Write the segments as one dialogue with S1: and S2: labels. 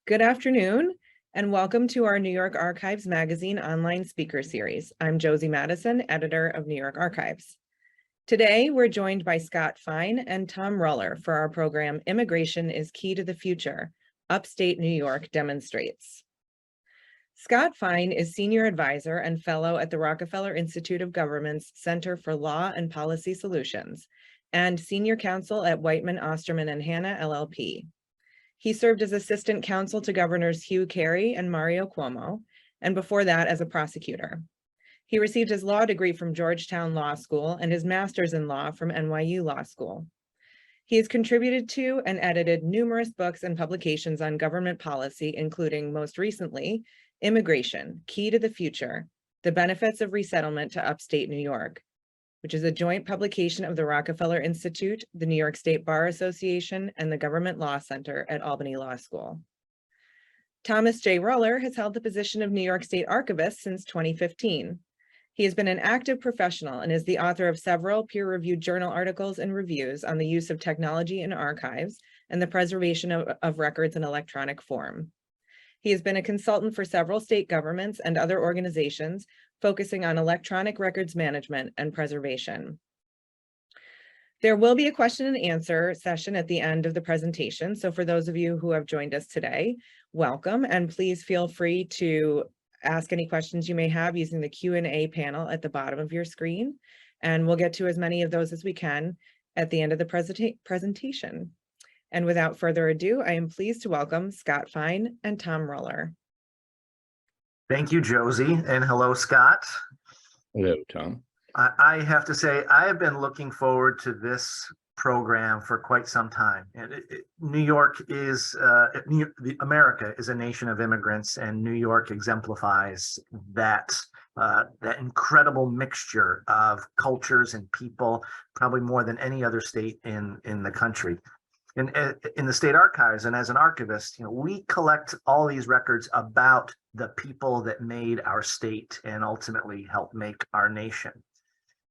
S1: Good afternoon, and welcome to our New York Archives Magazine online speaker series. I'm Josie Madison, editor of New York Archives. Today, we're joined by Scott Fein and Tom Ruller for our program, Immigration is Key to the Future, Upstate New York Demonstrates. Scott Fein is Senior Advisor and Fellow at the Rockefeller Institute of Government's Center for Law and Policy Solutions, and Senior Counsel at Whiteman, Osterman and Hanna, LLP. He served as assistant counsel to Governors Hugh Carey and Mario Cuomo, and before that as a prosecutor. He received his law degree from Georgetown Law School and his master's in law from NYU Law School. He has contributed to and edited numerous books and publications on government policy, including most recently, Immigration, Key to the Future, The Benefits of Resettlement to Upstate New York, which is a joint publication of the Rockefeller Institute, the New York State Bar Association, and the Government Law Center at Albany Law School. Thomas J. Ruller has held the position of New York State Archivist since 2015. He has been an active professional and is the author of several peer-reviewed journal articles and reviews on the use of technology in archives and the preservation of records in electronic form. He has been a consultant for several state governments and other organizations focusing on electronic records management and preservation. There will be a question and answer session at the end of the presentation. So for those of you who have joined us today, welcome, and please feel free to ask any questions you may have using the Q&A panel at the bottom of your screen. And we'll get to as many of those as we can at the end of the presentation. And without further ado, I am pleased to welcome Scott Fein and Tom Ruller.
S2: Thank you, Josie, and hello, Scott.
S3: Hello, Tom.
S2: I have to say, I have been looking forward to this program for quite some time. And New York is, America is a nation of immigrants, and New York exemplifies that incredible mixture of cultures and people, probably more than any other state in the country. In the state archives and as an archivist, we collect all these records about the people that made our state and ultimately helped make our nation.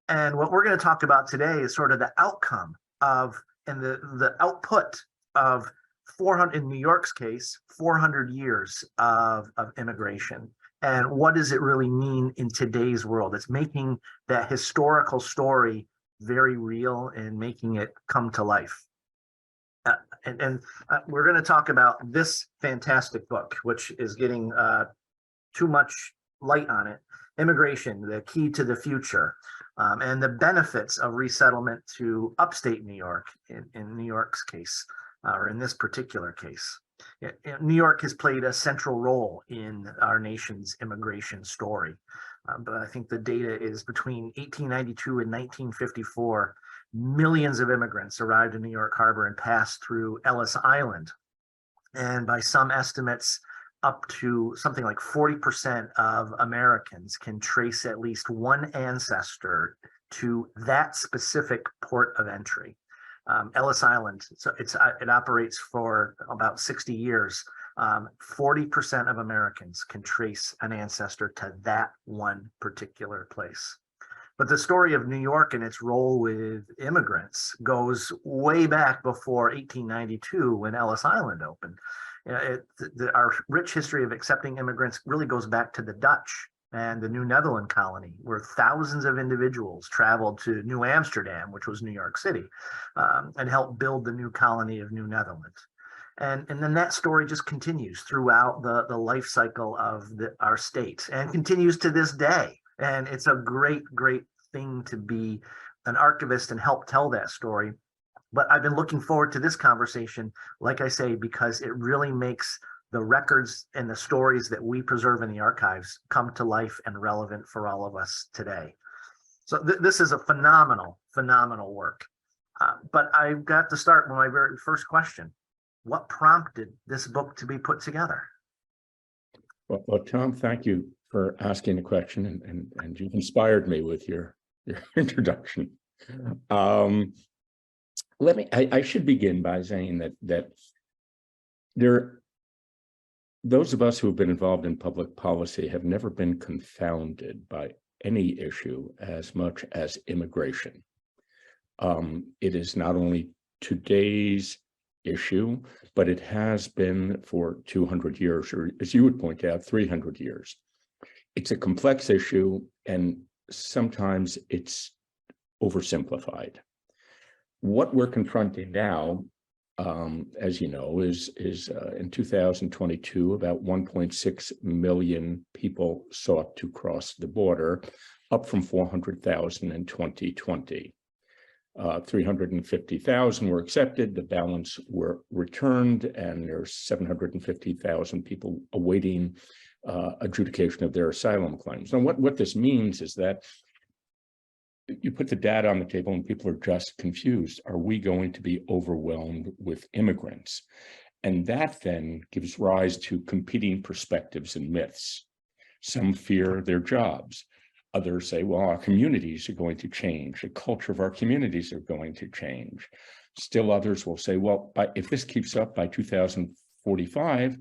S2: And what we're going to talk about today is sort of the outcome of and the output of 400, in New York's case, 400 years of immigration. And what does it really mean in today's world? It's making that historical story very real and making it come to life. We're going to talk about this fantastic book, which is getting too much light on it. Immigration, the Key to the Future, and the Benefits of Resettlement to Upstate New York, in New York's case, or in this particular case. New York has played a central role in our nation's immigration story. But I think the data is between 1892 and 1954, millions of immigrants arrived in New York Harbor and passed through Ellis Island. And by some estimates, up to something like 40% of Americans can trace at least one ancestor to that specific port of entry. Ellis Island, so it operates for about 60 years. 40% of Americans can trace an ancestor to that one particular place. But the story of New York and its role with immigrants goes way back before 1892 when Ellis Island opened. Our rich history of accepting immigrants really goes back to the Dutch and the New Netherland colony, where thousands of individuals traveled to New Amsterdam, which was New York City, and helped build the new colony of New Netherland. And then that story just continues throughout the life cycle of our state and continues to this day. And it's a great, great thing to be an archivist and help tell that story. But I've been looking forward to this conversation, like I say, because it really makes the records and the stories that we preserve in the archives come to life and relevant for all of us today. So this is a phenomenal, phenomenal work. But I've got to start with my very first question. What prompted this book to be put together?
S3: Well, Tom, thank you for asking the question, and you've inspired me with your introduction. I should begin by saying that those of us who have been involved in public policy have never been confounded by any issue as much as immigration. It is not only today's issue, but it has been for 200 years, or as you would point out, 300 years. It's a complex issue, and sometimes it's oversimplified. What we're confronting now, as you know, is in 2022, about 1.6 million people sought to cross the border, up from 400,000 in 2020. 350,000 were accepted, the balance were returned, and there's 750,000 people awaiting adjudication of their asylum claims. Now, what this means is that you put the data on the table and people are just confused. Are we going to be overwhelmed with immigrants? And that then gives rise to competing perspectives and myths. Some fear their jobs. Others say, well, our communities are going to change. The culture of our communities are going to change. Still others will say, well, if this keeps up by 2045,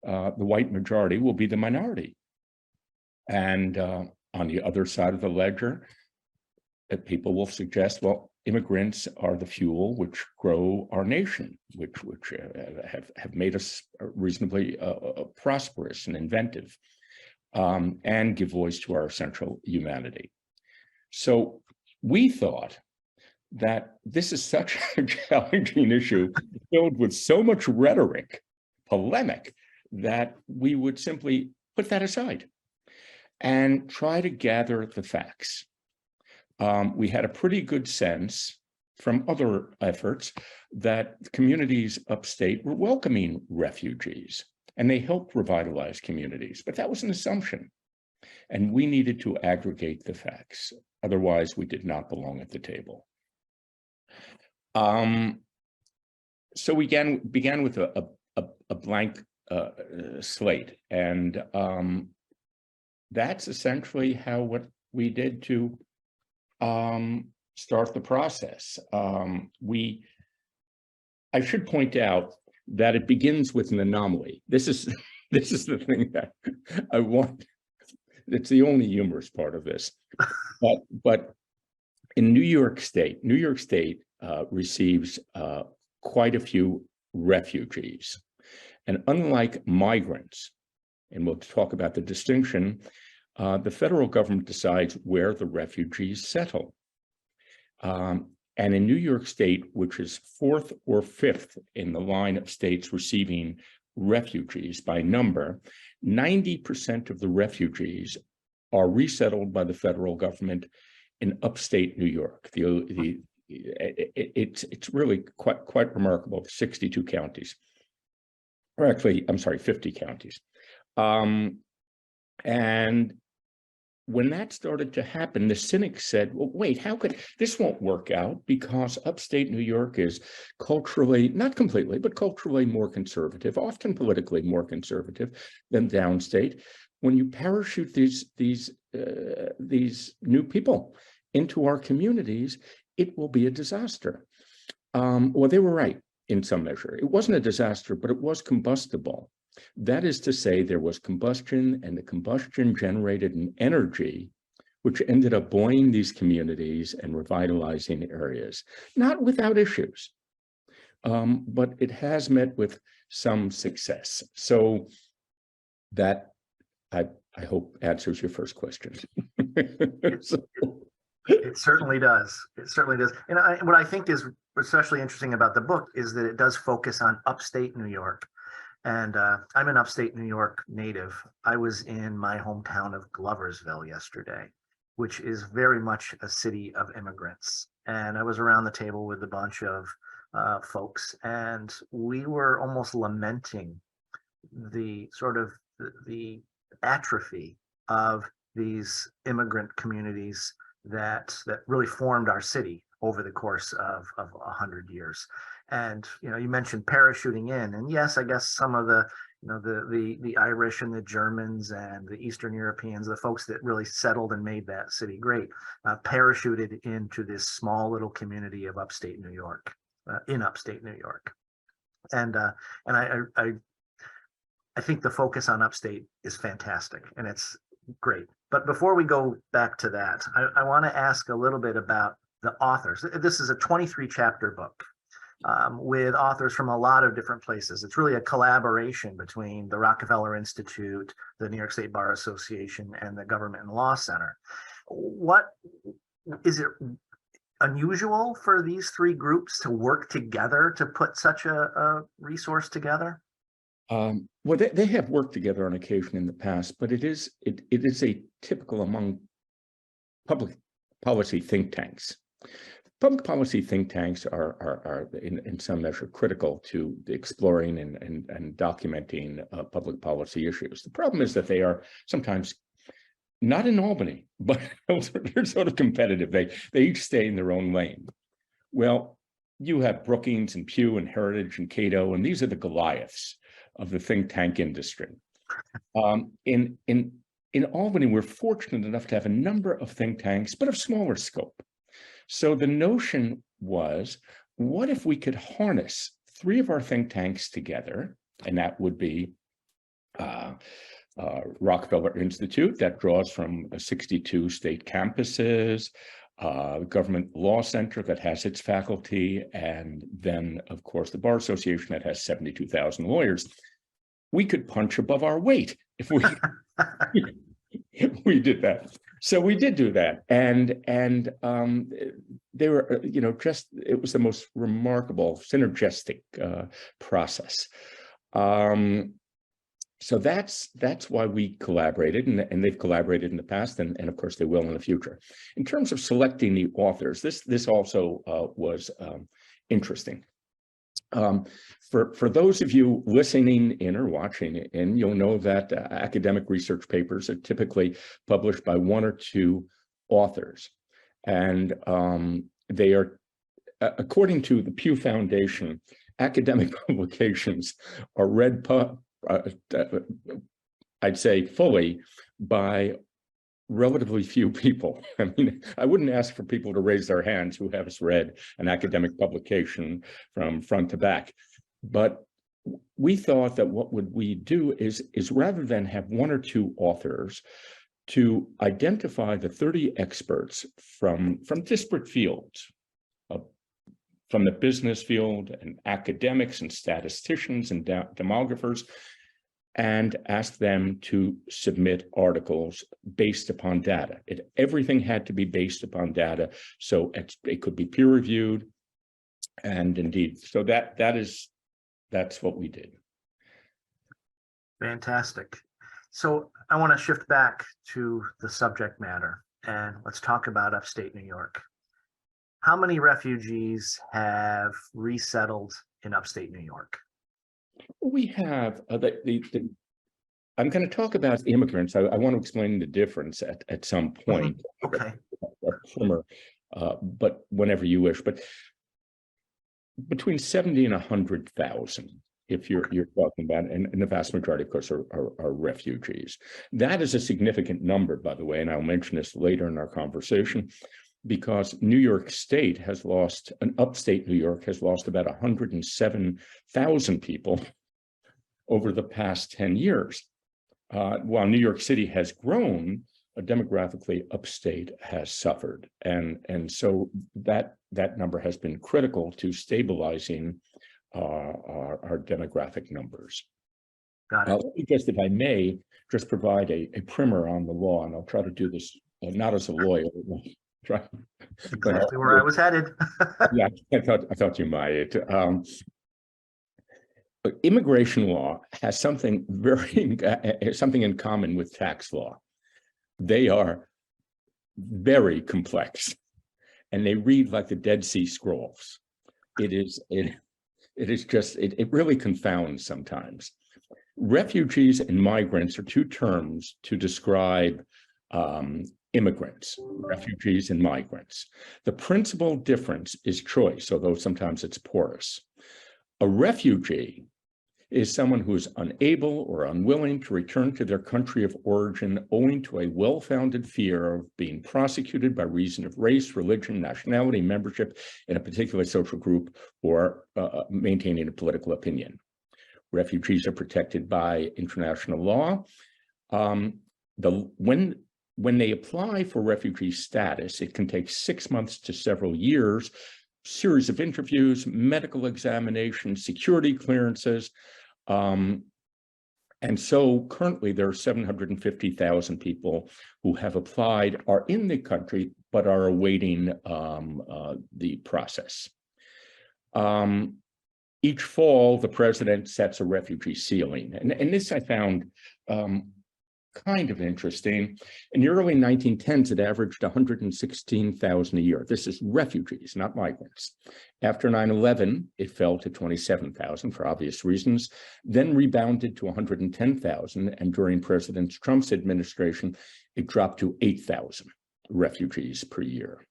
S3: the white majority will be the minority. And on the other side of the ledger, people will suggest, well, immigrants are the fuel which grow our nation, which have made us reasonably prosperous and inventive, and give voice to our essential humanity. So we thought that this is such a challenging issue, filled with so much rhetoric, polemic, that we would simply put that aside and try to gather the facts. We had a pretty good sense from other efforts that communities upstate were welcoming refugees, and they helped revitalize communities, but that was an assumption. And we needed to aggregate the facts. Otherwise, we did not belong at the table. So we began with a blank slate, and that's essentially what we did to start the process. I should point out that it begins with an anomaly. This is the thing that I want. It's the only humorous part of this. But in New York State receives quite a few refugees. And unlike migrants, and we'll talk about the distinction, the federal government decides where the refugees settle. And in New York State, which is fourth or fifth in the line of states receiving refugees by number, 90% of the refugees are resettled by the federal government in upstate New York. It's really quite remarkable. 62 counties, or actually, I'm sorry, 50 counties. And when that started to happen, the cynics said, well, wait, how could this won't work out, because upstate New York is culturally, not completely, but culturally more conservative, often politically more conservative than downstate. When you parachute these new people into our communities, it will be a disaster. Well, they were right in some measure. It wasn't a disaster, but it was combustible. That is to say, there was combustion, and the combustion generated an energy which ended up buoying these communities and revitalizing areas, not without issues, but it has met with some success. So that, I hope, answers your first question.
S2: It certainly does. It certainly does. And what I think is especially interesting about the book is that it does focus on upstate New York. And I'm an upstate New York native. I was in my hometown of Gloversville yesterday, which is very much a city of immigrants. And I was around the table with a bunch of folks, and we were almost lamenting the sort of the atrophy of these immigrant communities that really formed our city over the course of 100 years. And, you know, you mentioned parachuting in, and yes, I guess some of the, you know, the Irish and the Germans and the Eastern Europeans, the folks that really settled and made that city great, parachuted into this small little community of upstate New York, in upstate New York. And I think the focus on upstate is fantastic, and it's great. But before we go back to that, I want to ask a little bit about the authors. This is a 23 chapter book. with authors from a lot of different places. It's really a collaboration between the Rockefeller Institute, the New York State Bar Association, and the Government and Law Center. What is it unusual for these three groups to work together to put such a resource together?
S3: Well, they have worked together on occasion in the past, but it is a typical among public policy think tanks. Public policy think tanks are in some measure critical to exploring and documenting public policy issues. The problem is that they are sometimes not in Albany, but they're sort of competitive. They each stay in their own lane. Well, you have Brookings and Pew and Heritage and Cato, and these are the Goliaths of the think tank industry. In Albany, we're fortunate enough to have a number of think tanks, but of smaller scope. So the notion was, what if we could harness three of our think tanks together, and that would be Rockefeller Institute, that draws from 62 state campuses, Government Law Center that has its faculty, and then, of course, the Bar Association that has 72,000 lawyers. We could punch above our weight if we we did that. So we did do that, and they were, it was the most remarkable synergistic process. So that's why we collaborated, and they've collaborated in the past, and of course they will in the future. In terms of selecting the authors, this also was interesting. For those of you listening in or watching in, you'll know that academic research papers are typically published by one or two authors, and they are, according to the Pew Foundation, academic publications are read I'd say fully by relatively few people. I mean, I wouldn't ask for people to raise their hands who have read an academic publication from front to back. But we thought that what would we do is rather than have one or two authors, to identify the 30 experts from disparate fields, from the business field and academics and statisticians and demographers, and ask them to submit articles based upon data. Everything had to be based upon data, so it could be peer reviewed, and indeed, so that's what we did.
S2: Fantastic. So I want to shift back to the subject matter, and let's talk about upstate New York. How many refugees have resettled in upstate New York?
S3: We have I'm going to talk about immigrants. I want to explain the difference at some point.
S2: Okay.
S3: But whenever you wish. But between 70 and 100,000, if you're talking about, and the vast majority, of course, are refugees. That is a significant number, by the way, and I'll mention this later in our conversation, because New York State has lost, upstate New York has lost about 107,000 people over the past 10 years. While New York City has grown, demographically, upstate has suffered. And so that number has been critical to stabilizing our demographic numbers.
S2: Got it.
S3: Let me just, if I may, just provide a primer on the law, and I'll try to do this not as a lawyer.
S2: Exactly where I was headed.
S3: Yeah, I thought you might. But immigration law has something something in common with tax law. They are very complex, and they read like the Dead Sea Scrolls. It really confounds sometimes. Refugees and migrants are two terms to describe immigrants, refugees and migrants. The principal difference is choice, although sometimes it's porous. A refugee is someone who is unable or unwilling to return to their country of origin owing to a well-founded fear of being prosecuted by reason of race, religion, nationality, membership in a particular social group, or maintaining a political opinion. Refugees are protected by international law. When they apply for refugee status, it can take 6 months to several years. series of interviews, medical examinations, security clearances. And so currently there are 750,000 people who have applied, are in the country, but are awaiting the process. Each fall, the president sets a refugee ceiling. And this I found kind of interesting. In the early 1910s, it averaged 116,000 a year. This is refugees, not migrants. After 9/11, it fell to 27,000 for obvious reasons, then rebounded to 110,000. And during President Trump's administration, it dropped to 8,000 refugees per year.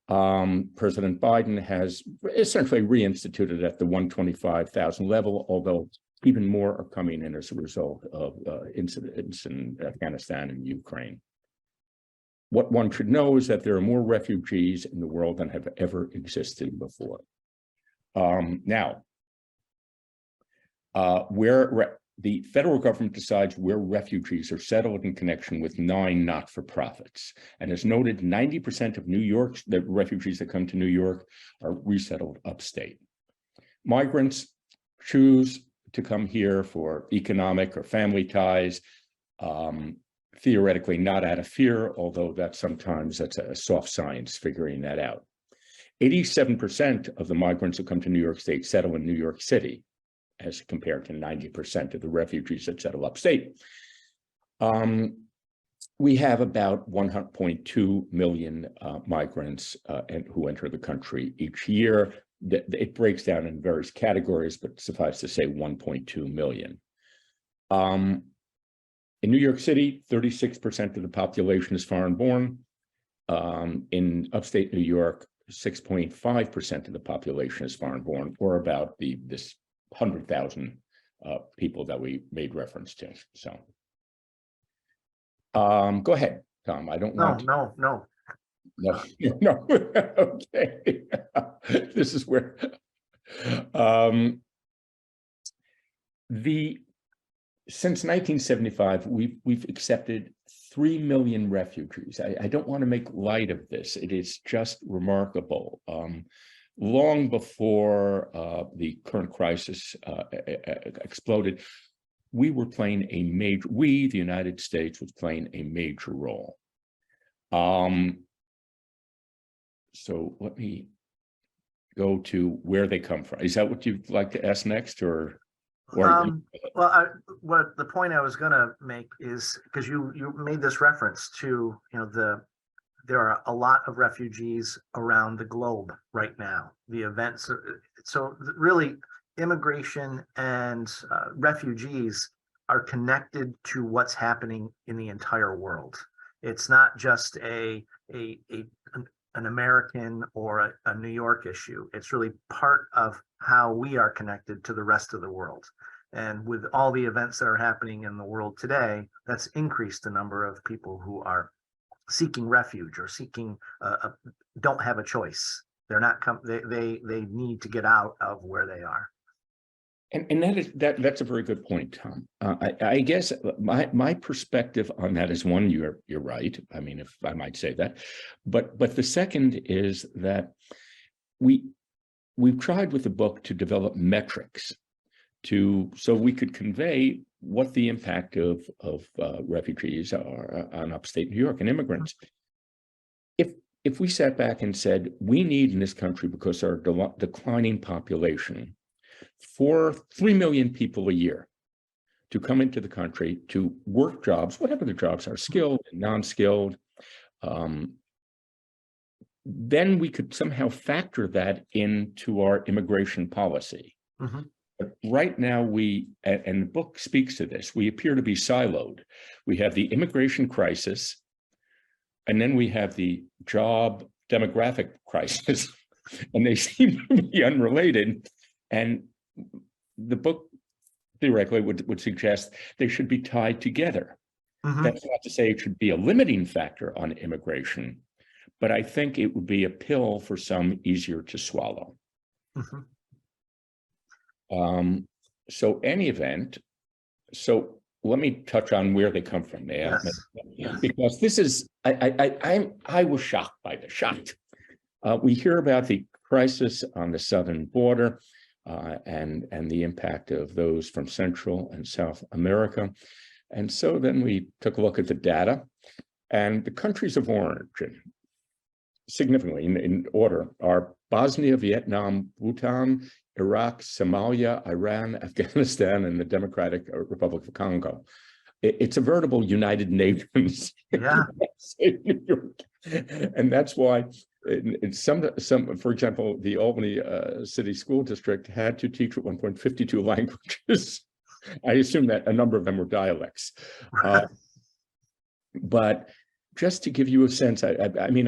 S3: President Biden has essentially reinstituted at the 125,000 level, although even more are coming in as a result of incidents in Afghanistan and Ukraine. What one should know is that there are more refugees in the world than have ever existed before. Now, where the federal government decides where refugees are settled in connection with 9 not-for-profits. And as noted, 90% of the refugees that come to New York are resettled upstate. Migrants choose to come here for economic or family ties, theoretically not out of fear, although that's a soft science figuring that out. 87% of the migrants who come to New York State settle in New York City, as compared to 90% of the refugees that settle upstate. We have about 1.2 million migrants who enter the country each year. It breaks down in various categories, but suffice to say 1.2 million. In New York City, 36% of the population is foreign-born. In upstate New York, 6.5% of the population is foreign-born, or about this 100,000 people that we made reference to. So, go ahead, Tom. I don't want
S2: No.
S3: No. Okay. This is where since 1975, we've accepted 3 million refugees. I don't want to make light of this. It is just remarkable. Long before the current crisis exploded, the United States was playing a major role. So let me go to where they come from. Is that what you'd like to ask next, or
S2: Well, what the point I was going to make is, because you made this reference to, there are a lot of refugees around the globe right now. The events, so really immigration and refugees are connected to what's happening in the entire world. It's not just an American or a New York issue. It's really part of how we are connected to the rest of the world. And with all the events that are happening in the world today, that's increased the number of people who are seeking refuge or don't have a choice. They're not they need to get out of where they are.
S3: And that's a very good point, Tom. I guess my perspective on that is, one, you're right. I mean, if I might say that, but the second is that we've tried with the book to develop metrics so we could convey what the impact of refugees are on upstate New York and immigrants. If we sat back and said, we need in this country, because our declining population, for 3 million people a year to come into the country to work jobs, whatever the jobs are, skilled and non-skilled, then we could somehow factor that into our immigration policy.
S2: Mm-hmm.
S3: But right now, and the book speaks to this, we appear to be siloed. We have the immigration crisis, and then we have the job demographic crisis, and they seem to be unrelated. And the book theoretically would suggest they should be tied together. Mm-hmm. That's not to say it should be a limiting factor on immigration, but I think it would be a pill for some easier to swallow. Mm-hmm. So any event, so let me touch on where they come from. Yes. Because this is, I was shocked by this, shocked. We hear about the crisis on the southern border and the impact of those from Central and South America. And so then we took a look at the data, and the countries of origin, significantly in order, are Bosnia, Vietnam, Bhutan, Iraq, Somalia, Iran, Afghanistan, and the Democratic Republic of Congo. It's a veritable United Nations.
S2: Yeah.
S3: And that's why in some, for example, the Albany City School District had to teach at one point 52 languages. I assume that a number of them were dialects. But just to give you a sense, I mean,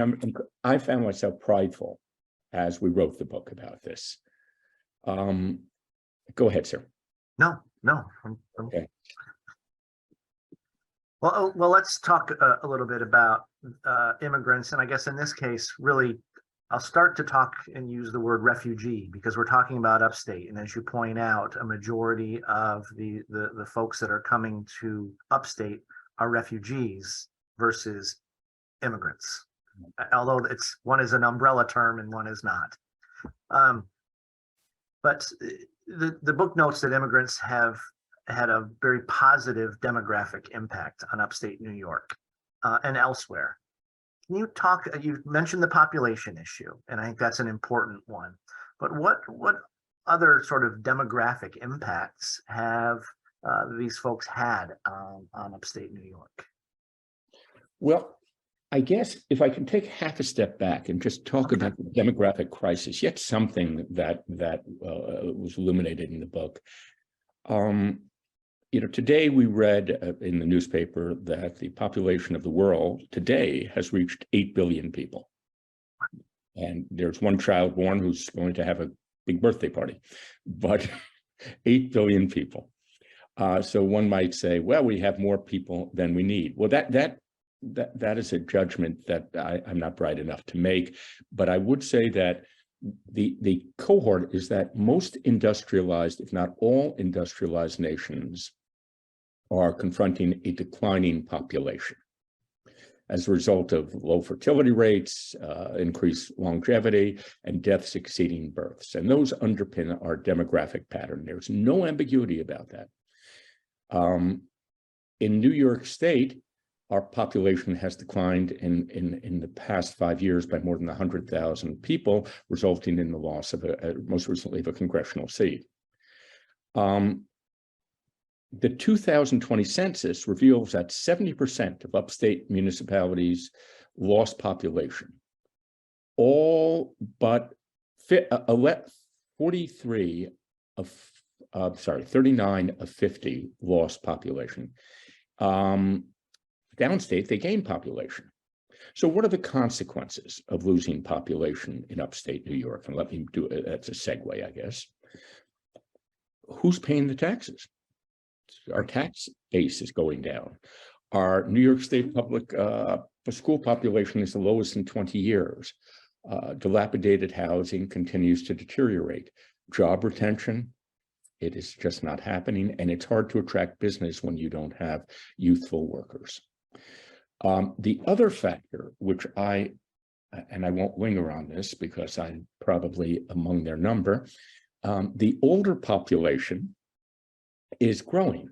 S3: I found myself prideful as we wrote the book about this. Go ahead, sir.
S2: No.
S3: Okay.
S2: Well, let's talk a little bit about immigrants. And I guess in this case, really, I'll start to talk and use the word refugee because we're talking about upstate. And as you point out, a majority of the folks that are coming to upstate are refugees versus immigrants, although one is an umbrella term and one is not. But the book notes that immigrants have had a very positive demographic impact on upstate New York and elsewhere. Can you talk, you mentioned the population issue, and I think that's an important one, but what other sort of demographic impacts have these folks had on upstate New York?
S3: Well, I guess if I can take half a step back and just talk about the demographic crisis, yet something that was illuminated in the book. Today we read in the newspaper that the population of the world today has reached 8 billion people. And there's one child born who's going to have a big birthday party, but 8 billion people. So one might say, well, we have more people than we need. Well, that is a judgment that I'm not bright enough to make, but I would say that the cohort is that most industrialized, if not all industrialized nations, are confronting a declining population as a result of low fertility rates, increased longevity, and deaths exceeding births. And those underpin our demographic pattern. There's no ambiguity about that. In New York State, our population has declined in the past 5 years by more than 100,000 people, resulting in the loss of most recently of a congressional seat. The 2020 census reveals that 70% of upstate municipalities lost population. All but 39 of 50 lost population. Downstate, they gained population. So what are the consequences of losing population in upstate New York? And let me do it, that's a segue, I guess. Who's paying the taxes? Our tax base is going down. Our New York State public school population is the lowest in 20 years. Dilapidated housing continues to deteriorate. Job retention, it is just not happening, and it's hard to attract business when you don't have youthful workers. The other factor, which I won't linger on this because I'm probably among their number, the older population is growing.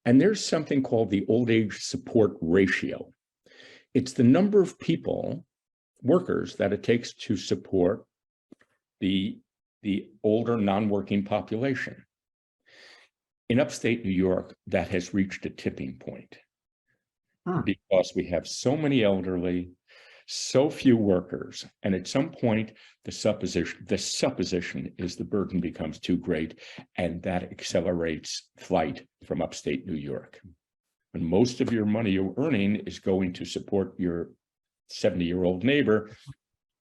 S3: And there's something called the old age support ratio. It's the number of people, workers, that it takes to support the older non-working population. In upstate New York, that has reached a tipping point because we have so many elderly, so few workers, and at some point, the supposition is the burden becomes too great, and that accelerates flight from upstate New York. When most of your money you're earning is going to support your 70-year-old neighbor,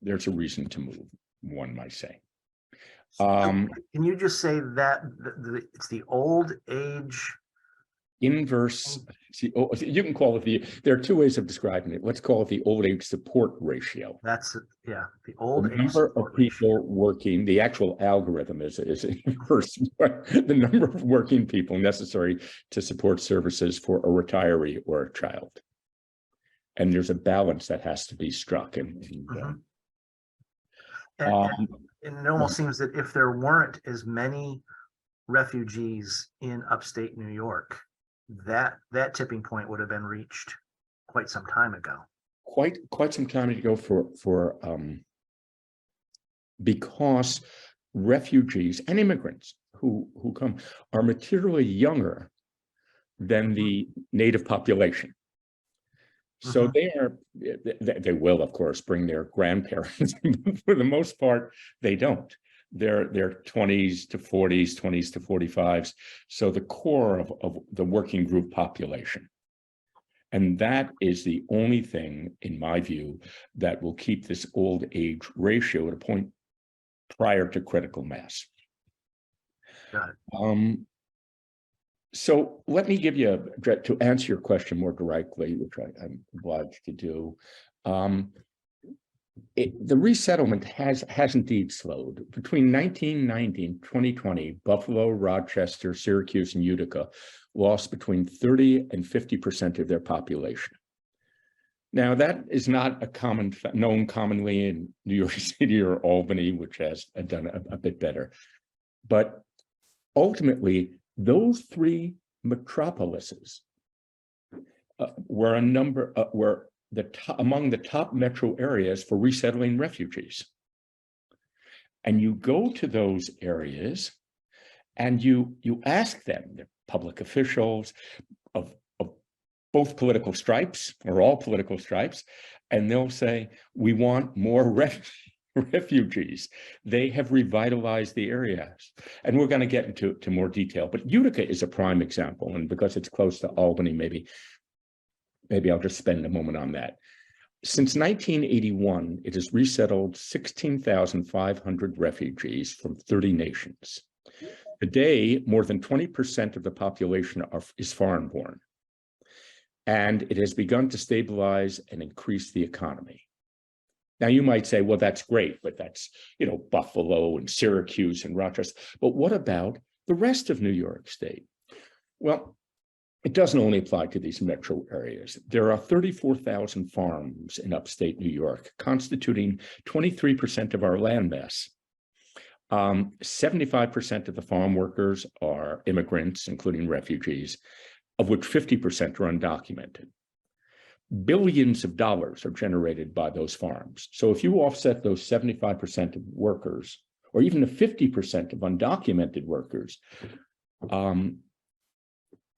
S3: there's a reason to move, one might say.
S2: Can you just say that it's the old age
S3: inverse? You can call it there are two ways of describing it. Let's call it the old age support ratio.
S2: That's the old age
S3: number of people working. The actual algorithm is inverse. The number of working people necessary to support services for a retiree or a child, and there's a balance that has to be struck.
S2: And it almost seems that if there weren't as many refugees in upstate New York, that tipping point would have been reached quite some time ago.
S3: Quite some time ago because refugees and immigrants who come are materially younger than the native population. So they will, of course, bring their grandparents. For the most part, they don't. They're 20s to 40s, 20s to 45s. So the core of the working group population. And that is the only thing, in my view, that will keep this old age ratio at a point prior to critical mass.
S2: Got it.
S3: So let me give you, to answer your question more directly, which I'm obliged to do. The resettlement has indeed slowed. Between 1990 and 2020, Buffalo, Rochester, Syracuse, and Utica lost between 30 and 50% of their population. Now, that is not known commonly in New York City or Albany, which has done a bit better. But ultimately, those three metropolises were among the top metro areas for resettling refugees. And you go to those areas and you ask them, they're public officials of both political stripes or all political stripes, and they'll say, we want more refugees. They have revitalized the areas. And we're going to get into more detail, but Utica is a prime example. And because it's close to Albany, maybe I'll just spend a moment on that. Since 1981, it has resettled 16,500 refugees from 30 nations. Today, more than 20% of the population is foreign-born. And it has begun to stabilize and increase the economy. Now, you might say, well, that's great, but that's, Buffalo and Syracuse and Rochester. But what about the rest of New York State? Well, it doesn't only apply to these metro areas. There are 34,000 farms in upstate New York, constituting 23% of our land mass. 75% of the farm workers are immigrants, including refugees, of which 50% are undocumented. Billions of dollars are generated by those farms. So if you offset those 75% of workers, or even the 50% of undocumented workers,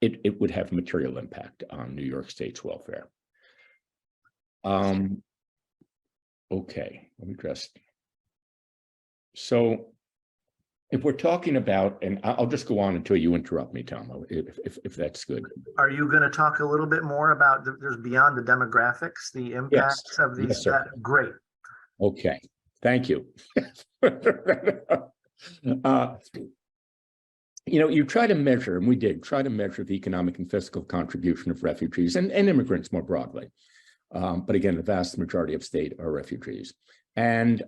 S3: it would have material impact on New York State's welfare. Okay, let me just. So if we're talking about, and I'll just go on until you interrupt me, Tom, if that's good.
S2: Are you going to talk a little bit more about there's beyond the demographics, the impacts of these?
S3: Yes, sir.
S2: Great.
S3: Okay, thank you. You try to measure, and we did try to measure the economic and fiscal contribution of refugees and immigrants more broadly. But again, the vast majority of state are refugees. And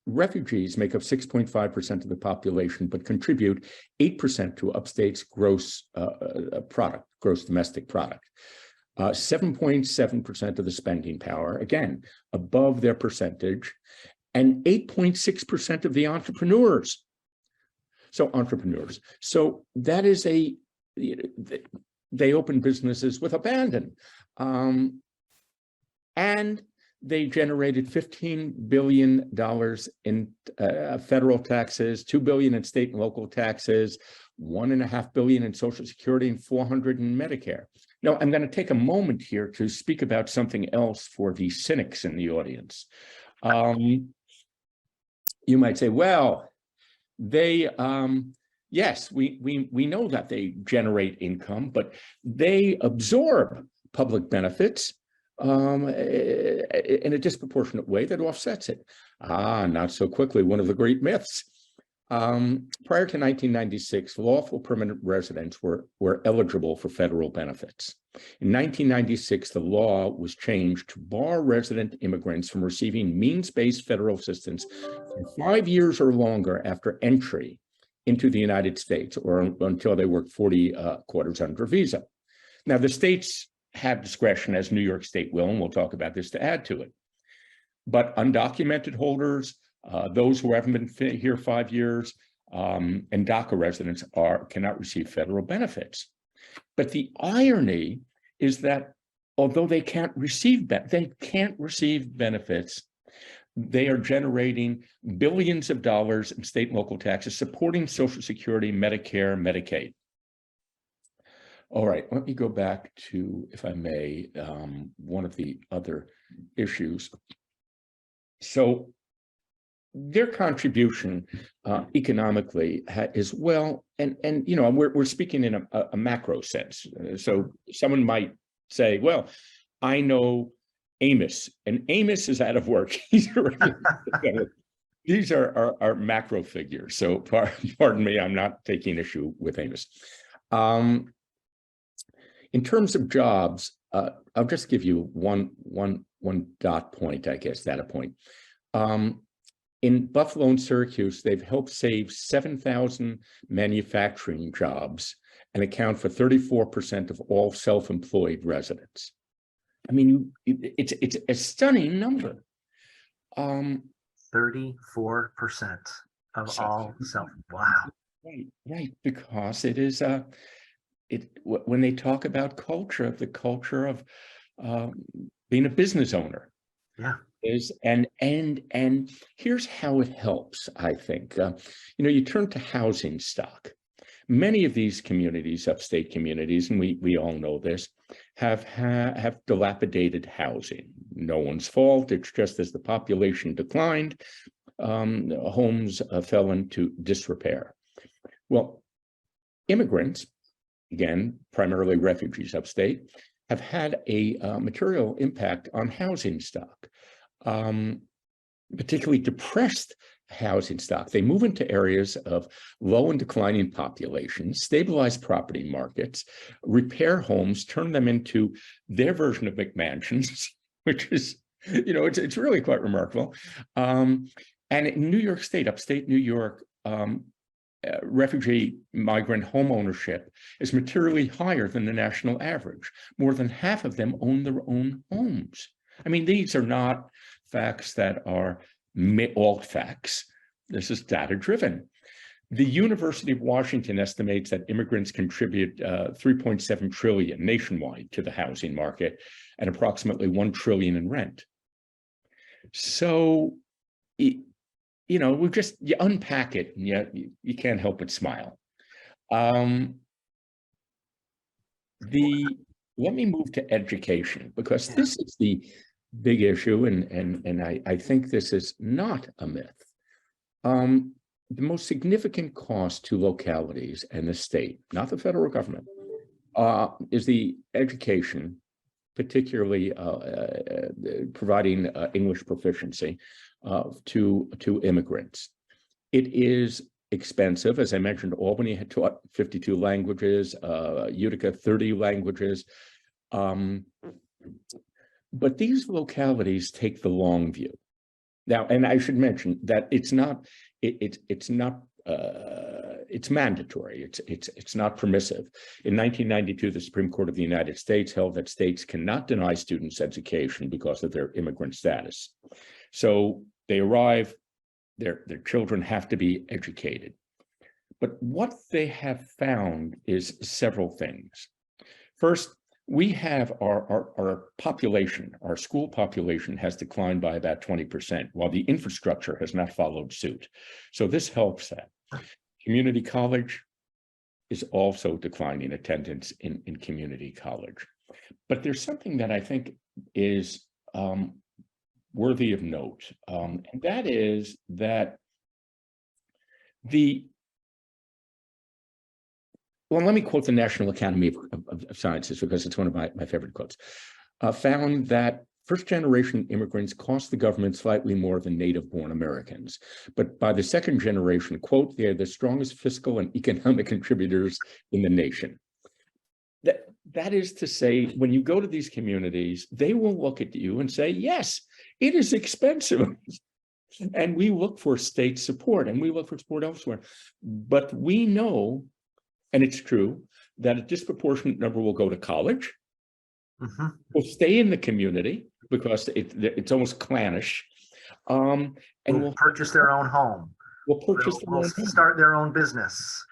S3: refugees make up 6.5% of the population, but contribute 8% to Upstate's gross domestic product. 7.7% of the spending power, again, above their percentage, and 8.6% of the entrepreneurs. So that is they open businesses with abandon. And they generated $15 billion in federal taxes, $2 billion in state and local taxes, $1.5 billion in Social Security, and $400 in Medicare. Now, I'm going to take a moment here to speak about something else for the cynics in the audience. You might say, well, yes, we know that they generate income, but they absorb public benefits in a disproportionate way that offsets it. Not so quickly. One of the great myths. Prior to 1996, lawful permanent residents were eligible for federal benefits. In 1996, the law was changed to bar resident immigrants from receiving means-based federal assistance for 5 years or longer after entry into the United States, or until they worked 40 quarters under visa. Now, the states have discretion, as New York State will, and we'll talk about this, to add to it. But undocumented holders, those who haven't been here 5 years, and DACA residents cannot receive federal benefits. But the irony is that although they can't receive benefits, they are generating billions of dollars in state and local taxes, supporting Social Security, Medicare, Medicaid. All right, let me go back to, if I may, one of the other issues. So their contribution economically is well, and we're speaking in a macro sense. So someone might say, well, I know Amos, and Amos is out of work. These are macro figures. So pardon me, I'm not taking issue with Amos. In terms of jobs, I'll just give you one dot point, I guess, data point. In Buffalo and Syracuse, they've helped save 7,000 manufacturing jobs and account for 34% of all self-employed residents. I mean, it's a stunning number.
S2: 34% of all self. Wow.
S3: Right, because it is when they talk about culture, the culture of being a business owner.
S2: Yeah.
S3: And here's how it helps, I think. You turn to housing stock. Many of these communities, upstate communities, and we all know this, have dilapidated housing. No one's fault. It's just as the population declined, homes fell into disrepair. Well, immigrants, again, primarily refugees upstate, have had a material impact on housing stock, particularly depressed housing stock. They move into areas of low and declining populations, stabilize property markets, repair homes, turn them into their version of McMansions, which is, it's really quite remarkable. And in New York State, upstate New York, refugee migrant home ownership is materially higher than the national average. More than half of them own their own homes. I mean, these are not facts that are alt facts. This is data driven. The University of Washington estimates that immigrants contribute 3.7 trillion nationwide to the housing market and approximately 1 trillion in rent. So, you unpack it and you can't help but smile. Let me move to education, because this is the big issue, and I think this is not a myth. The most significant cost to localities and the state, not the federal government, is the education, particularly providing English proficiency to immigrants. It is expensive. As I mentioned, Albany had taught 52 languages, Utica 30 languages. But these localities take the long view. Now, and I should mention that it's mandatory. It's not permissive. In 1992, the Supreme Court of the United States held that states cannot deny students education because of their immigrant status. So they arrive, their children have to be educated. But what they have found is several things. First, we have our population, our school population has declined by about 20%, while the infrastructure has not followed suit. So this helps that. Community college is also declining attendance in community college. But there's something that I think is worthy of note, and that is that well, let me quote the National Academy of Sciences, because it's one of my favorite quotes, found that first-generation immigrants cost the government slightly more than native-born Americans. But by the second generation, quote, they're the strongest fiscal and economic contributors in the nation. That is to say, when you go to these communities, they will look at you and say, yes, it is expensive. And we look for state support, and we look for support elsewhere. But we know, and it's true, that a disproportionate number will go to college, will stay in the community because it's almost clannish, And
S2: Will
S3: we'll
S2: purchase their own home.
S3: purchase their
S2: Will
S3: own home.
S2: start their own business.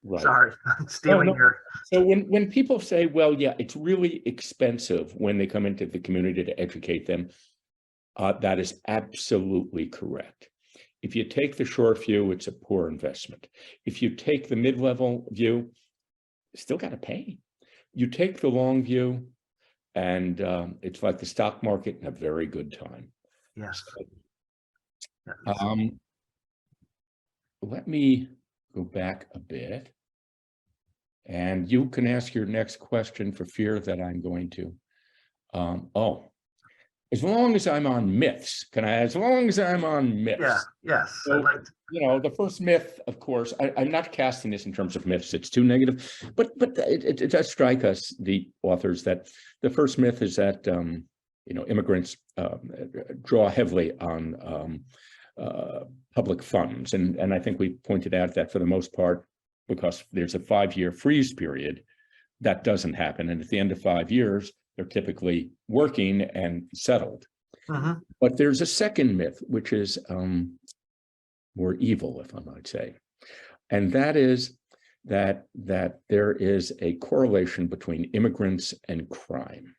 S3: Right.
S2: Sorry, I'm stealing
S3: No.
S2: your.
S3: So when people say, well, yeah, it's really expensive when they come into the community to educate them, that is absolutely correct. If you take the short view, it's a poor investment. If you take the mid-level view, still got to pay. You take the long view, and it's like the stock market in a very good time.
S2: Yes.
S3: Let me go back a bit, and you can ask your next question for fear that I'm going to. As long as I'm on myths, as long as I'm on myths.
S2: Yeah, yes.
S3: So,
S2: I'd like to.
S3: the first myth, of course, I'm not casting this in terms of myths, it's too negative, but it does strike us, the authors, that the first myth is that, immigrants draw heavily on public funds. And I think we pointed out that for the most part, because there's a 5-year freeze period, that doesn't happen. And at the end of 5 years, they're typically working and settled.
S2: Mhm.
S3: But there's a second myth, which is more evil, if I might say. And that is that there is a correlation between immigrants and crime.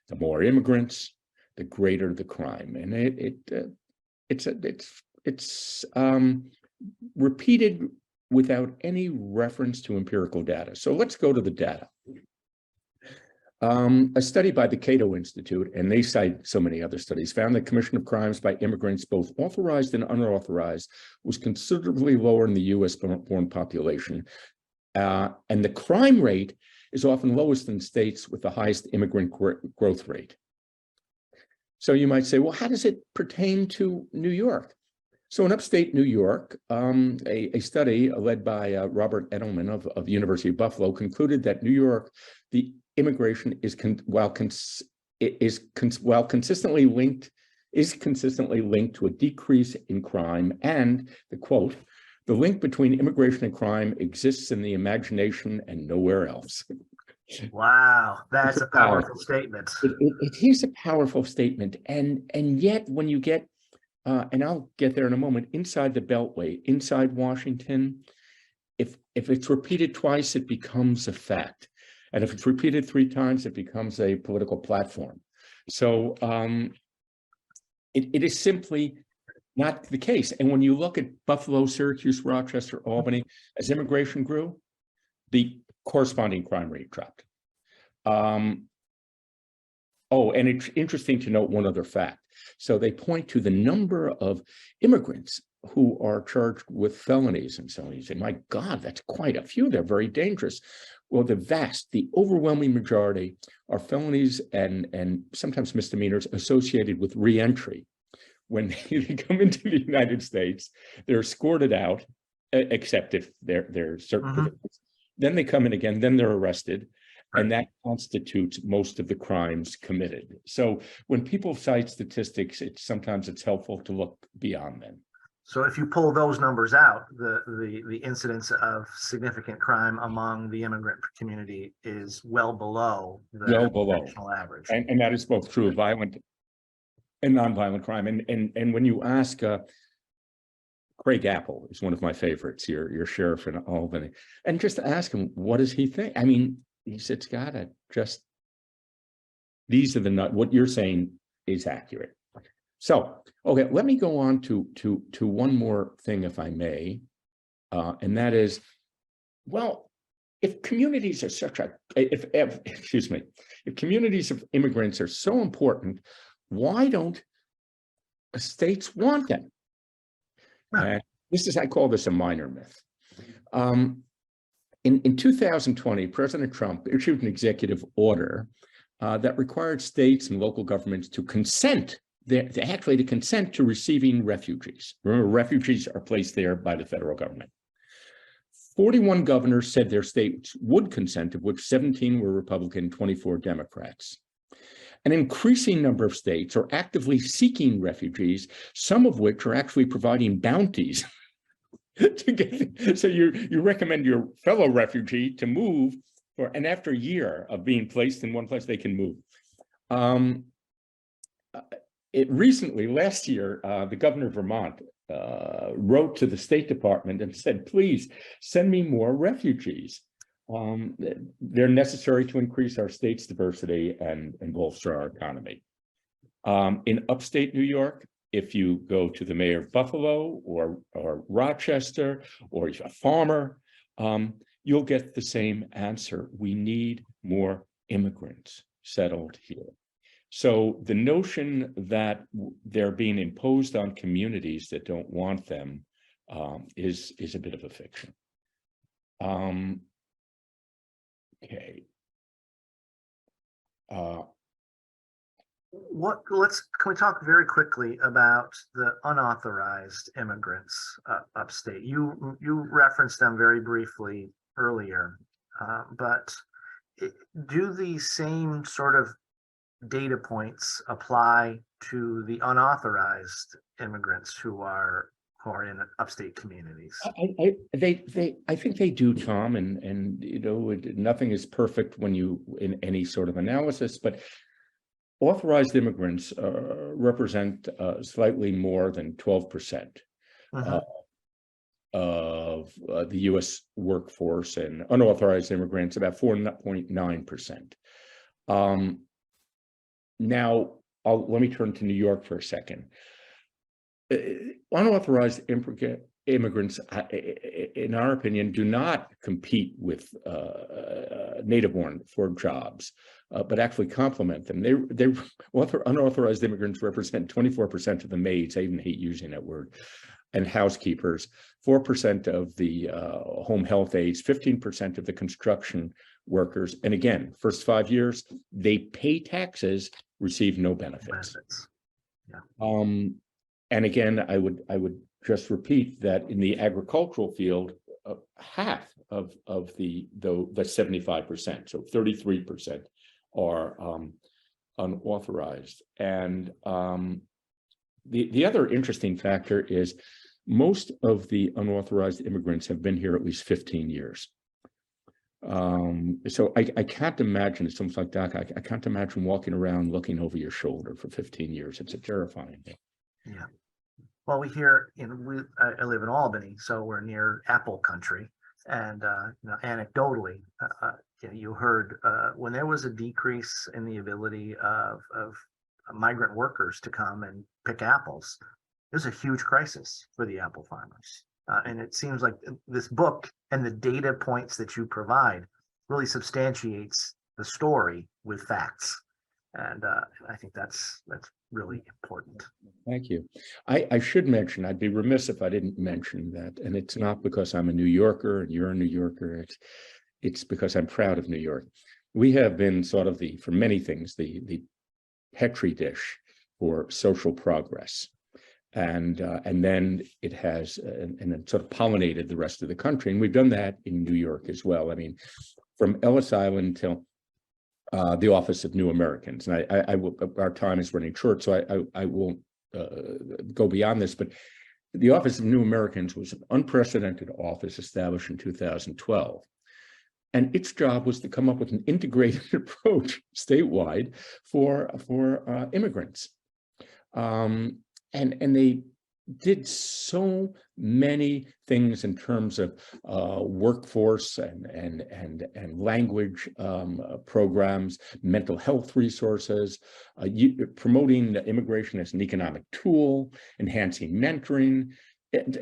S3: The more immigrants, the greater the crime. And it's repeated without any reference to empirical data. So let's go to the data. A study by the Cato Institute, and they cite so many other studies, found that commission of crimes by immigrants, both authorized and unauthorized, was considerably lower in the US-born population. And the crime rate is often lowest in states with the highest immigrant growth rate. So you might say, well, how does it pertain to New York? So in upstate New York, a study led by Robert Edelman of University of Buffalo concluded that New York, the immigration is consistently linked to a decrease in crime, and the quote, "The link between immigration and crime exists in the imagination and nowhere else."
S2: Wow, that's a powerful statement.
S3: It is a powerful statement, and yet when you get, and I'll get there in a moment, inside the Beltway, inside Washington, if it's repeated twice, it becomes a fact. And if it's repeated 3 times, it becomes a political platform. So it is simply not the case. And when you look at Buffalo, Syracuse, Rochester, Albany, as immigration grew, the corresponding crime rate dropped. And it's interesting to note one other fact. So they point to the number of immigrants who are charged with felonies. And so you say, my God, that's quite a few. They're very dangerous. Well, the overwhelming majority are felonies and sometimes misdemeanors associated with reentry. When they come into the United States, they're escorted out, except if they're certificates. Then they come in again, then they're arrested. Right. And that constitutes most of the crimes committed. So when people cite statistics, sometimes it's helpful to look beyond them.
S2: So if you pull those numbers out, the incidence of significant crime among the immigrant community is well below the national average.
S3: And that is both true of violent and nonviolent crime. And when you ask, Craig Apple is one of my favorites, your sheriff in Albany, and just ask him, what does he think? I mean, he said, Scott, what you're saying is accurate. So, okay, let me go on to one more thing, if I may, and that is, well, if communities are if communities of immigrants are so important, why don't states want them? And I call this a minor myth. In 2020, President Trump issued an executive order that required states and local governments to consent to receiving refugees. Remember, refugees are placed there by the federal government. 41 governors said their states would consent, of which 17 were Republican, 24 Democrats. An increasing number of states are actively seeking refugees, some of which are actually providing bounties to get. So you recommend your fellow refugee to move, and after a year of being placed in one place, they can move. recently, last year, the governor of Vermont wrote to the State Department and said, please send me more refugees. They're necessary to increase our state's diversity and bolster our economy. In upstate New York, if you go to the mayor of Buffalo or Rochester or a farmer, you'll get the same answer. We need more immigrants settled here. So the notion that they're being imposed on communities that don't want them is a bit of a fiction. Okay.
S2: Can we talk very quickly about the unauthorized immigrants upstate? You referenced them very briefly earlier, but do the same sort of data points apply to the unauthorized immigrants who are in upstate communities?
S3: I think they do, Tom, and you know, nothing is perfect when you in any sort of analysis, but authorized immigrants represent slightly more than 12% of the U.S. workforce, and unauthorized immigrants about 4.9%. Now, let me turn to New York for a second. Unauthorized immigrants, in our opinion, do not compete with native-born for jobs, but actually complement them. Unauthorized immigrants represent 24% of the maids, I even hate using that word, and housekeepers, 4% of the home health aides, 15% of the construction workers. And again, first 5 years, they pay taxes, receive no benefits.
S2: Yeah.
S3: And again, I would just repeat that in the agricultural field, half of the 75%, so 33% are unauthorized. And the other interesting factor is most of the unauthorized immigrants have been here at least 15 years. So I can't imagine, it's almost like Doc, I can't imagine walking around looking over your shoulder for 15 years. It's a terrifying thing.
S2: Yeah. Well, I live in Albany, so we're near Apple country. And anecdotally, you heard when there was a decrease in the ability of migrant workers to come and pick apples, it was a huge crisis for the apple farmers. And it seems like this book and the data points that you provide really substantiates the story with facts. And I think that's really important.
S3: Thank you. I should mention, I'd be remiss if I didn't mention that, and it's not because I'm a New Yorker and you're a New Yorker, it's because I'm proud of New York. We have been sort of for many things, the petri dish for social progress. And then it has, and it sort of pollinated the rest of the country. And we've done that in New York as well. I mean, from Ellis Island till the Office of New Americans. And I will, our time is running short, so I won't go beyond this, but the Office of New Americans was an unprecedented office established in 2012. And its job was to come up with an integrated approach statewide for immigrants. And they did so many things in terms of workforce and language programs, mental health resources, promoting immigration as an economic tool, enhancing mentoring,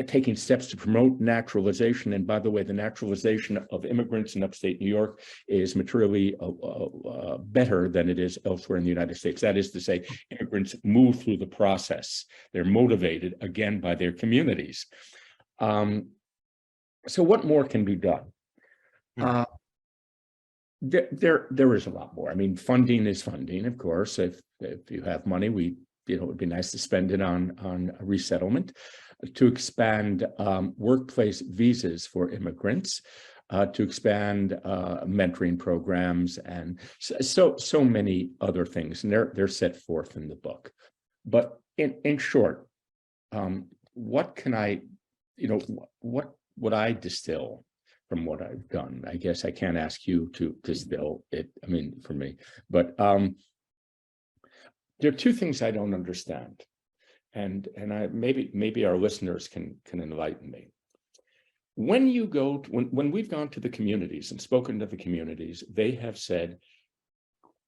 S3: taking steps to promote naturalization. And by the way, the naturalization of immigrants in upstate New York is materially better than it is elsewhere in the United States. That is to say, immigrants move through the process. They're motivated, again, by their communities. So what more can be done? There is a lot more. I mean, funding is funding, of course. If you have money, it would be nice to spend it on resettlement, to expand workplace visas for immigrants, to expand mentoring programs, and so many other things. And they're set forth in the book. But in short, what can what would I distill from what I've done? I guess I can't ask you to distill it, I mean, for me, but there are two things I don't understand, and maybe our listeners can enlighten me. When you go to, when we've gone to the communities and spoken to the communities, they have said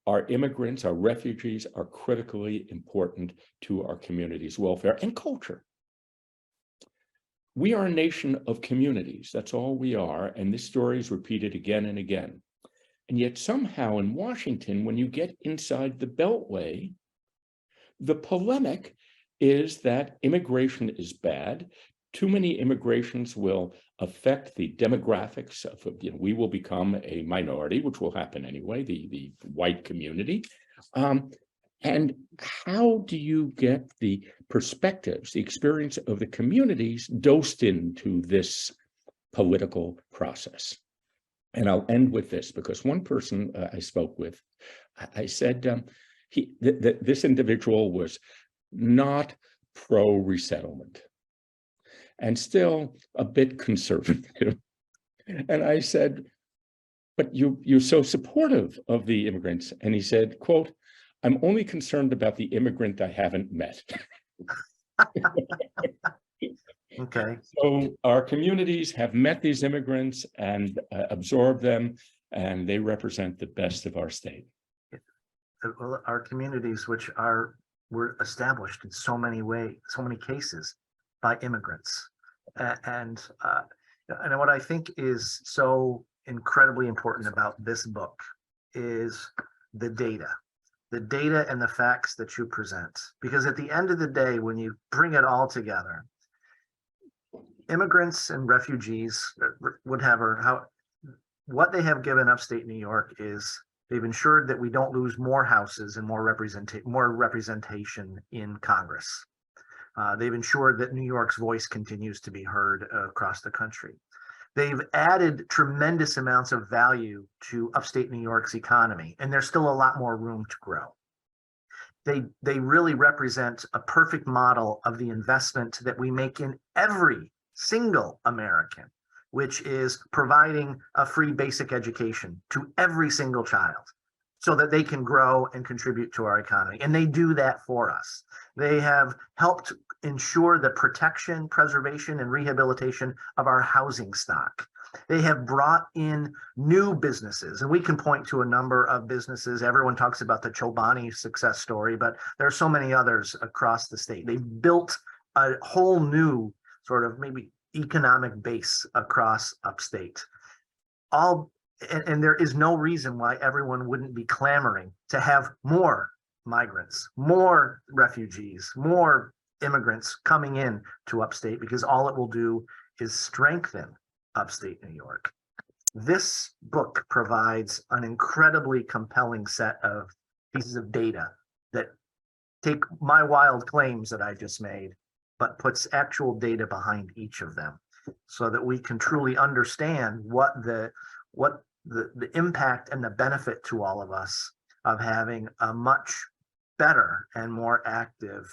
S3: our immigrants, our refugees are critically important to our community's welfare and culture. We are a nation of communities. That's all we are. And this story is repeated again and again. And yet somehow in Washington, when you get inside the Beltway, the polemic is that immigration is bad. Too many immigrations will affect the demographics of, we will become a minority, which will happen anyway, the white community. And how do you get the perspectives, the experience of the communities dosed into this political process? And I'll end with this, because one person I spoke with, I said this individual was not pro-resettlement and still a bit conservative. And I said, but you're so supportive of the immigrants. And he said, quote, "I'm only concerned about the immigrant I haven't met."
S2: Okay.
S3: So our communities have met these immigrants and absorbed them, and they represent the best of our state.
S2: Well, our communities, which were established in so many ways, so many cases by immigrants. And what I think is so incredibly important about this book is the data and the facts that you present. Because at the end of the day, when you bring it all together, immigrants and refugees, what they have given upstate New York is they've ensured that we don't lose more houses and more representation in Congress. They've ensured that New York's voice continues to be heard across the country. They've added tremendous amounts of value to upstate New York's economy, and there's still a lot more room to grow. They really represent a perfect model of the investment that we make in every single American, which is providing a free basic education to every single child so that they can grow and contribute to our economy. And they do that for us. They have helped ensure the protection, preservation, and rehabilitation of our housing stock. They have brought in new businesses, and we can point to a number of businesses. Everyone talks about the Chobani success story, but there are so many others across the state. They've built a whole new sort of maybe economic base across upstate. And there is no reason why everyone wouldn't be clamoring to have more migrants, more refugees, more immigrants coming in to upstate, because all it will do is strengthen upstate New York. This book provides an incredibly compelling set of pieces of data that take my wild claims that I just made, but puts actual data behind each of them so that we can truly understand what the impact and the benefit to all of us of having a much better and more active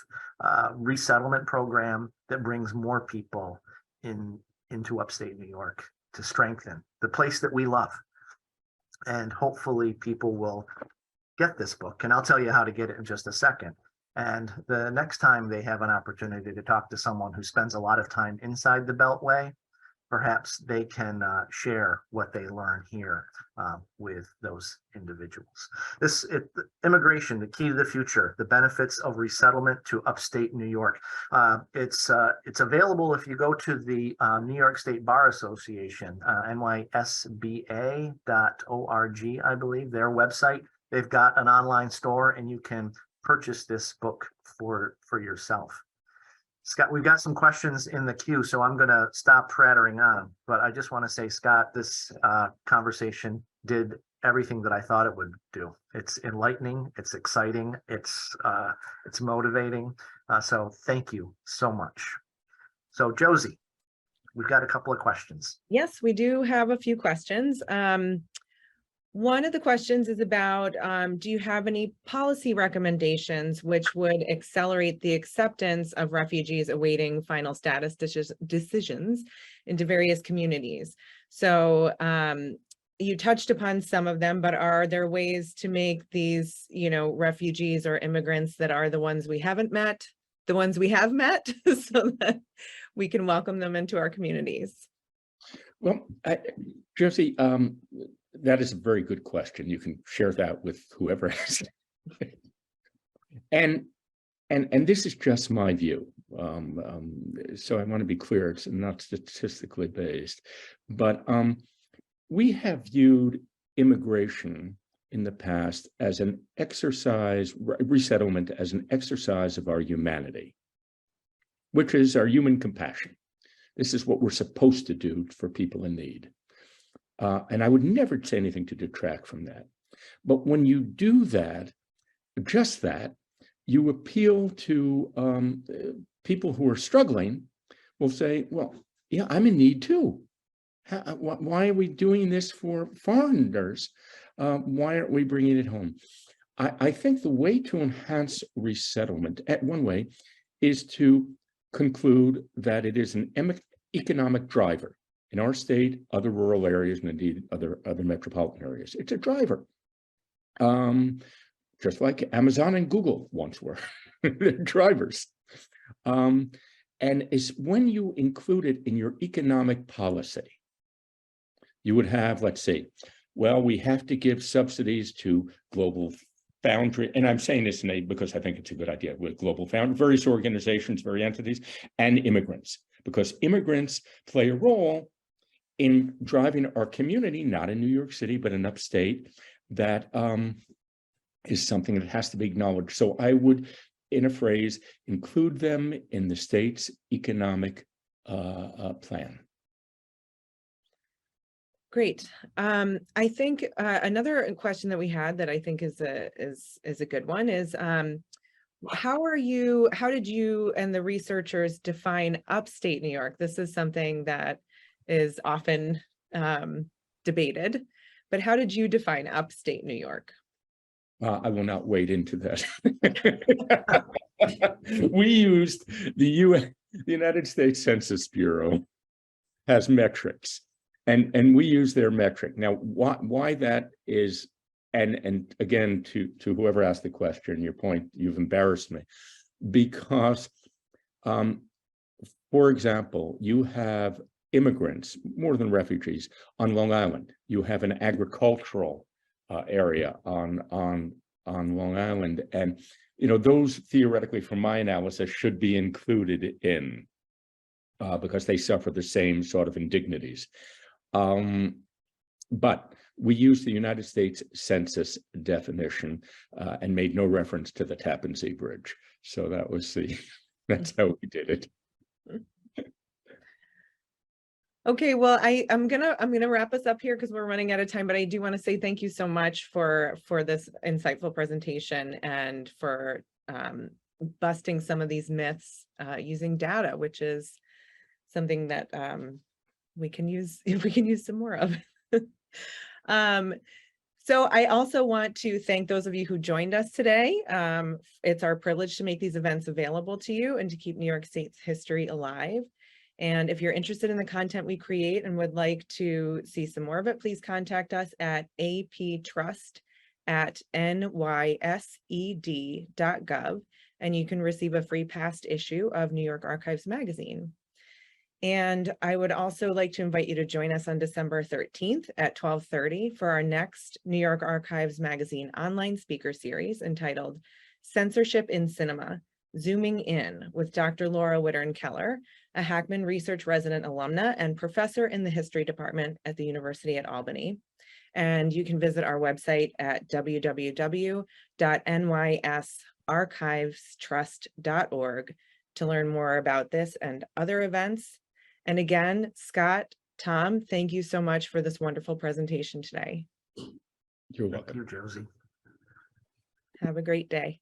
S2: resettlement program that brings more people into upstate New York to strengthen the place that we love. And hopefully people will get this book, and I'll tell you how to get it in just a second. And the next time they have an opportunity to talk to someone who spends a lot of time inside the Beltway, perhaps they can share what they learn here with those individuals. Immigration, the key to the future, the benefits of resettlement to upstate New York. It's available if you go to the New York State Bar Association, nysba.org, I believe, their website. They've got an online store, and you can purchase this book for yourself. Scott, we've got some questions in the queue, so I'm going to stop prattling on. But I just want to say, Scott, this conversation did everything that I thought it would do. It's enlightening, it's exciting, it's motivating. So thank you so much. So Josie, we've got a couple of questions.
S1: Yes, we do have a few questions. One of the questions is about, do you have any policy recommendations which would accelerate the acceptance of refugees awaiting final status decisions into various communities? So you touched upon some of them, but are there ways to make these, refugees or immigrants that are the ones we haven't met, the ones we have met, so that we can welcome them into our communities?
S3: Well, Josie, that is a very good question. You can share that with whoever has it. And this is just my view. So I want to be clear, it's not statistically based, but we have viewed immigration in the past as an exercise, resettlement as an exercise of our humanity, which is our human compassion. This is what we're supposed to do for people in need. And I would never say anything to detract from that. But when you do that, just that, you appeal to people who are struggling, will say, well, yeah, I'm in need too. Why are we doing this for foreigners? Why aren't we bringing it home? I think the way to enhance resettlement, one way, is to conclude that it is an economic driver in our state, other rural areas, and indeed other metropolitan areas. It's a driver. Just like Amazon and Google once were. They're drivers. And it's when you include it in your economic policy, you would have, let's say, well, we have to give subsidies to global foundry, and I'm saying this because I think it's a good idea, with global foundry, various organizations, various entities, and immigrants, because immigrants play a role in driving our community, not in New York City, but in Upstate, that is something that has to be acknowledged. So I would, in a phrase, include them in the state's economic plan.
S1: Great. I think another question that we had that I think is a good one is, how did you and the researchers define upstate New York? This is something that is often debated, but how did you define upstate New York?
S3: I will not wade into that. We used the United States Census Bureau has metrics, and we use their metric. Now, why that is, and again, to whoever asked the question, your point, you've embarrassed me, because, for example, you have immigrants, more than refugees, on Long Island. You have an agricultural area on Long Island, and those theoretically, from my analysis, should be included in because they suffer the same sort of indignities. But we used the United States Census definition and made no reference to the Tappan Zee Bridge. So that was that's how we did it.
S1: Okay, well, I'm gonna wrap us up here because we're running out of time, but I do want to say thank you so much for this insightful presentation and for busting some of these myths using data, which is something that we can use some more of. So I also want to thank those of you who joined us today. It's our privilege to make these events available to you and to keep New York State's history alive. And if you're interested in the content we create and would like to see some more of it, please contact us at aptrust@nysed.gov, and you can receive a free past issue of New York Archives magazine. And I would also like to invite you to join us on December 13th at 12:30 for our next New York Archives magazine online speaker series entitled Censorship in Cinema, Zooming In, with Dr. Laura Wittern-Keller, a Hackman Research Resident alumna and professor in the History Department at the University at Albany. And you can visit our website at www.nyarchivestrust.org to learn more about this and other events. And again, Scott, Tom, thank you so much for this wonderful presentation today.
S3: You're welcome.
S2: Thank you, Josie.
S1: Have a great day.